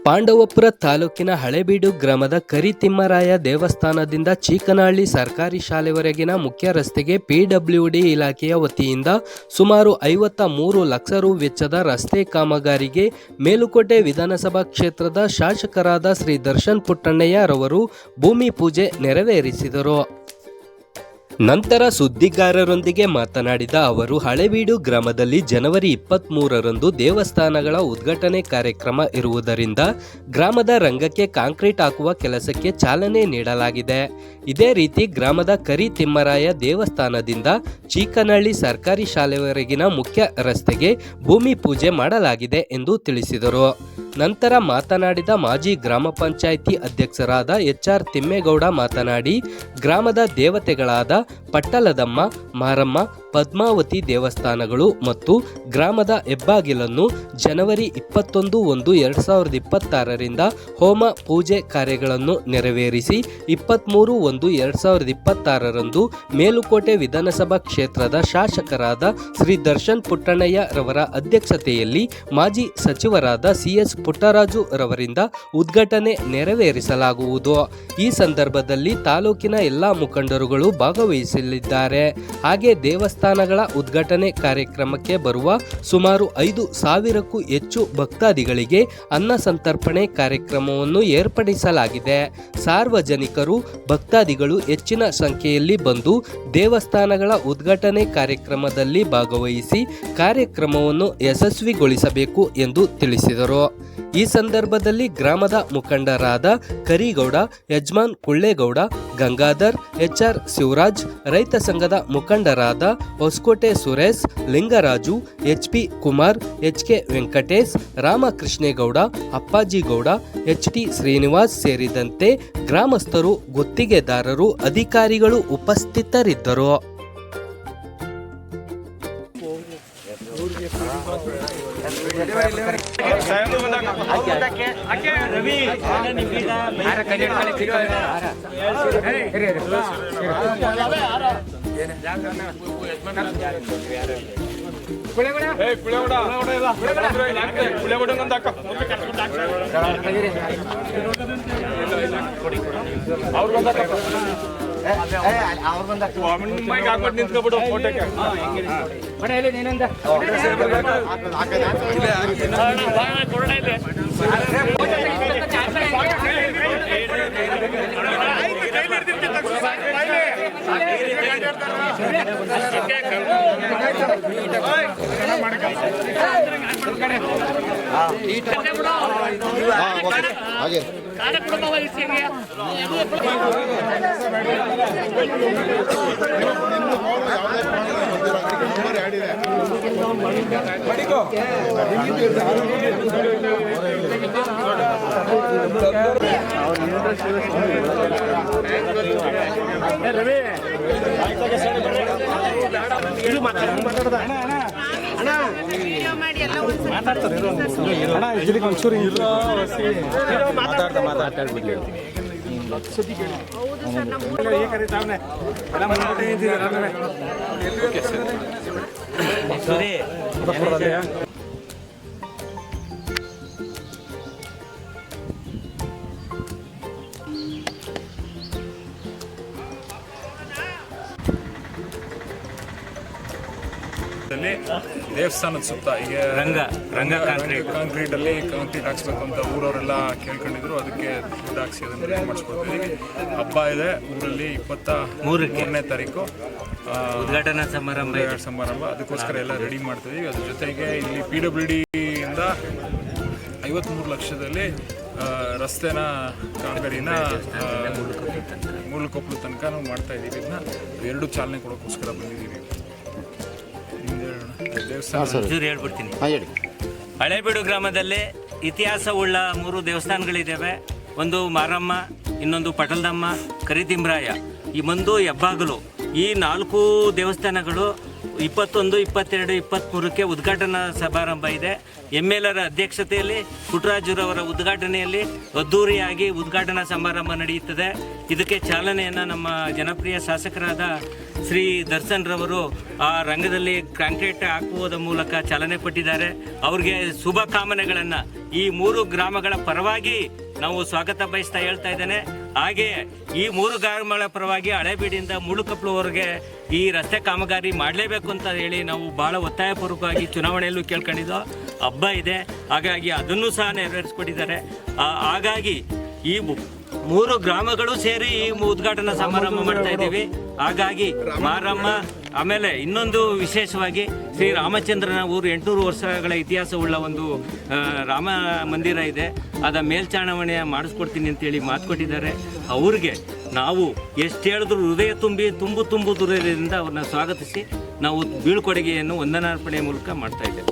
ಪಾಂಡವಪುರ ತಾಲೂಕಿನ ಹಳೇಬೀಡು ಗ್ರಾಮದ ಕರಿತಿಮ್ಮರಾಯ ದೇವಸ್ಥಾನದಿಂದ ಚೀಕನಹಳ್ಳಿ ಸರ್ಕಾರಿ ಶಾಲೆವರೆಗಿನ ಮುಖ್ಯ ರಸ್ತೆಗೆ ಪಿಡಬ್ಲ್ಯೂಡಿ ಇಲಾಖೆಯ ವತಿಯಿಂದ ಸುಮಾರು 53 ಲಕ್ಷ ರು ವೆಚ್ಚದ ರಸ್ತೆ ಕಾಮಗಾರಿಗೆ ಮೇಲುಕೋಟೆ ವಿಧಾನಸಭಾ ಕ್ಷೇತ್ರದ ಶಾಸಕರಾದ ಶ್ರೀ ದರ್ಶನ್ ಪುಟ್ಟಣ್ಣಯ್ಯ ರವರು ಭೂಮಿ ಪೂಜೆ ನೆರವೇರಿಸಿದರು. ನಂತರ ಸುದ್ದಿಗಾರರೊಂದಿಗೆ ಮಾತನಾಡಿದ ಅವರು, ಹಳೇಬೀಡು ಗ್ರಾಮದಲ್ಲಿ ಜನವರಿ 23ರಂದು ದೇವಸ್ಥಾನಗಳ ಉದ್ಘಾಟನೆ ಕಾರ್ಯಕ್ರಮ ಇರುವುದರಿಂದ ಗ್ರಾಮದ ರಂಗಕ್ಕೆ ಕಾಂಕ್ರೀಟ್ ಹಾಕುವ ಕೆಲಸಕ್ಕೆ ಚಾಲನೆ ನೀಡಲಾಗಿದೆ. ಇದೇ ರೀತಿ ಗ್ರಾಮದ ಕರಿತಿಮ್ಮರಾಯ ದೇವಸ್ಥಾನದಿಂದ ಚೀಕನಹಳ್ಳಿ ಸರ್ಕಾರಿ ಶಾಲೆವರೆಗಿನ ಮುಖ್ಯ ರಸ್ತೆಗೆ ಭೂಮಿ ಪೂಜೆ ಮಾಡಲಾಗಿದೆ ಎಂದು ತಿಳಿಸಿದರು. ನಂತರ ಮಾತನಾಡಿದ ಮಾಜಿ ಗ್ರಾಮ ಪಂಚಾಯಿತಿ ಅಧ್ಯಕ್ಷರಾದ HR ತಿಮ್ಮೇಗೌಡ ಮಾತನಾಡಿ, ಗ್ರಾಮದ ದೇವತೆಗಳಾದ ಪಟ್ಟಲದಮ್ಮ, ಮಾರಮ್ಮ, ಪದ್ಮಾವತಿ ದೇವಸ್ಥಾನಗಳು ಮತ್ತು ಗ್ರಾಮದ ಹೆಬ್ಬಾಗಿಲನ್ನು ಜನವರಿ 21/1/2026ರಿಂದ ಹೋಮ ಪೂಜೆ ಕಾರ್ಯಗಳನ್ನು ನೆರವೇರಿಸಿ 23/1/2026ರಂದು ಮೇಲುಕೋಟೆ ವಿಧಾನಸಭಾ ಕ್ಷೇತ್ರದ ಶಾಸಕರಾದ ಶ್ರೀ ದರ್ಶನ್ ಪುಟ್ಟಣ್ಣಯ್ಯ ರವರ ಅಧ್ಯಕ್ಷತೆಯಲ್ಲಿ ಮಾಜಿ ಸಚಿವರಾದ CS ಪುಟ್ಟರಾಜು ರವರಿಂದ ಉದ್ಘಾಟನೆ ನೆರವೇರಿಸಲಾಗುವುದು. ಈ ಸಂದರ್ಭದಲ್ಲಿ ತಾಲೂಕಿನ ಎಲ್ಲ ಮುಖಂಡರುಗಳು ಭಾಗವಹಿಸಲಿದ್ದಾರೆ. ಹಾಗೆ ದೇವಸ್ಥಾನಗಳ ಉದ್ಘಾಟನೆ ಕಾರ್ಯಕ್ರಮಕ್ಕೆ ಬರುವ ಸುಮಾರು 5,000ಕ್ಕೂ ಹೆಚ್ಚು ಭಕ್ತಾದಿಗಳಿಗೆ ಅನ್ನ ಸಂತರ್ಪಣೆ ಕಾರ್ಯಕ್ರಮವನ್ನು ಏರ್ಪಡಿಸಲಾಗಿದೆ. ಸಾರ್ವಜನಿಕರು ಭಕ್ತಾದಿಗಳು ಹೆಚ್ಚಿನ ಸಂಖ್ಯೆಯಲ್ಲಿ ಬಂದು ದೇವಸ್ಥಾನಗಳ ಉದ್ಘಾಟನೆ ಕಾರ್ಯಕ್ರಮದಲ್ಲಿ ಭಾಗವಹಿಸಿ ಕಾರ್ಯಕ್ರಮವನ್ನು ಯಶಸ್ವಿಗೊಳಿಸಬೇಕು ಎಂದು ತಿಳಿಸಿದರು. ಈ ಸಂದರ್ಭದಲ್ಲಿ ಗ್ರಾಮದ ಮುಖಂಡರಾದ ಕರಿಗೌಡ, ಯಜಮಾನ್ ಕುಳ್ಳೇಗೌಡ, ಗಂಗಾಧರ್, HR ಶಿವರಾಜ್, ರೈತ ಸಂಘದ ಮುಖಂಡರಾದ Hosakote Suresh, Lingaraju, HP Kumar, HK Venkatesh, Ramakrishnegowda, Appajigowda, HT Srinivas ಸೇರಿದಂತೆ ಗ್ರಾಮಸ್ಥರು, ಗುತ್ತಿಗೆದಾರರು, ಅಧಿಕಾರಿಗಳು ಉಪಸ್ಥಿತರಿದ್ದರು. ನಿಂತ್ಕೊಬಿಡು ಫೋಟೋಕ್ಕೆ ದೇವಸ್ಥಾನದ ಸುತ್ತ ಈಗ ಕಾಂಕ್ರೀಟ್ ಹಾಕ್ಸ್ಬೇಕು ಅಂತ ಊರವರೆಲ್ಲ ಕೇಳ್ಕೊಂಡಿದ್ರು. ಅದಕ್ಕೆ ದುಡ್ಡು ಹಾಕ್ಸಿ ಅದನ್ನು ರೆಡಿ ಮಾಡಿಸ್ಕೊಡ್ತೀವಿ. ಹಬ್ಬ ಇದೆ ಊರಲ್ಲಿ 23ನೇ ತಾರೀಕು ಉದ್ಘಾಟನಾ ಸಮಾರಂಭ. ಅದಕ್ಕೋಸ್ಕರ ಎಲ್ಲ ರೆಡಿ ಮಾಡ್ತೀವಿ. ಅದ್ರ ಜೊತೆಗೆ ಇಲ್ಲಿ PWD ಇಂದ 53 ಲಕ್ಷದಲ್ಲಿ ರಸ್ತೆನ ಕಾಮಗಾರಿನ ಮೂಲಕೊಪ್ಪಲು ತನಕ ನಾವು ಮಾಡ್ತಾ ಇದ್ದೀವಿ. ಇದನ್ನ 2 ಚಾಲನೆ ಕೊಡೋಕ್ಕೋಸ್ಕರ ಬಂದಿದ್ದೀವಿ. ಹೇಳ್ಬಿಡ್ತೀನಿ. ಹಳೇಬೀಡು ಗ್ರಾಮದಲ್ಲಿ ಇತಿಹಾಸವುಳ್ಳ 3 ದೇವಸ್ಥಾನಗಳಿದ್ದಾವೆ. ಒಂದು ಮಾರಮ್ಮ, ಇನ್ನೊಂದು ಪಟಲದಮ್ಮ, ಕರಿತಿಮ್ಮರಾಯ, ಈ ಒಂದು ಹೆಬ್ಬಾಗಲು. ಈ 4 ದೇವಸ್ಥಾನಗಳು 21, 22, 23ಕ್ಕೆ ಉದ್ಘಾಟನಾ ಸಮಾರಂಭ ಇದೆ. MLರ ಅಧ್ಯಕ್ಷತೆಯಲ್ಲಿ ಪುಟ್ಟರಾಜುರವರ ಉದ್ಘಾಟನೆಯಲ್ಲಿ ಅದ್ದೂರಿಯಾಗಿ ಉದ್ಘಾಟನಾ ಸಮಾರಂಭ ನಡೆಯುತ್ತದೆ. ಇದಕ್ಕೆ ಚಾಲನೆಯನ್ನು ನಮ್ಮ ಜನಪ್ರಿಯ ಶಾಸಕರಾದ ಶ್ರೀ ದರ್ಶನ್ ರವರು ಆ ರಂಗದಲ್ಲಿ ಕಾಂಕ್ರೀಟ್ ಹಾಕುವುದರ ಮೂಲಕ ಚಾಲನೆ ಕೊಟ್ಟಿದ್ದಾರೆ. ಅವ್ರಿಗೆ ಶುಭ ಕಾಮನೆಗಳನ್ನು ಈ 3 ಗ್ರಾಮಗಳ ಪರವಾಗಿ ನಾವು ಸ್ವಾಗತ ಬಯಸ್ತಾ ಹೇಳ್ತಾ ಇದ್ದೇನೆ. ಹಾಗೆ ಈ 3 ಗ್ರಾಮಗಳ ಪರವಾಗಿ ಹಳೇಬೀಡಿಂದ ಮುಳುಕಪ್ಲುವರೆಗೆ ಈ ರಸ್ತೆ ಕಾಮಗಾರಿ ಮಾಡಲೇಬೇಕು ಅಂತ ಹೇಳಿ ನಾವು ಭಾಳ ಒತ್ತಾಯಪೂರ್ವಕವಾಗಿ ಚುನಾವಣೆಯಲ್ಲೂ ಕೇಳ್ಕೊಂಡಿದ್ದೋ ಹಬ್ಬ ಇದೆ. ಹಾಗಾಗಿ ಅದನ್ನು ಸಹ ನೆರವೇರಿಸ್ಕೊಟ್ಟಿದ್ದಾರೆ. ಹಾಗಾಗಿ ಈ 3 ಗ್ರಾಮಗಳು ಸೇರಿ ಈ ಉದ್ಘಾಟನಾ ಸಮಾರಂಭ ಮಾಡ್ತಾ ಇದ್ದೀವಿ. ಹಾಗಾಗಿ ಮಾರಮ್ಮ, ಆಮೇಲೆ ಇನ್ನೊಂದು ವಿಶೇಷವಾಗಿ ಶ್ರೀ ರಾಮಚಂದ್ರನ ಊರು 800 ವರ್ಷಗಳ ಇತಿಹಾಸವುಳ್ಳ ಒಂದು ರಾಮ ಮಂದಿರ ಇದೆ. ಅದ ಮೇಲ್ಚಾವಣಿ ಮಾಡಿಸ್ಕೊಡ್ತೀನಿ ಅಂತೇಳಿ ಮಾತು ಕೊಟ್ಟಿದ್ದಾರೆ. ಅವ್ರಿಗೆ ನಾವು ಎಷ್ಟು ಹೇಳಿದ್ರು ಹೃದಯ ತುಂಬು ದೂರದಿಂದ ಅವ್ರನ್ನ ಸ್ವಾಗತಿಸಿ ನಾವು ಬೀಳ್ಕೊಡುಗೆಯನ್ನು ವಂದನಾರ್ಪಣೆ ಮೂಲಕ ಮಾಡ್ತಾ ಇದ್ದೇವೆ.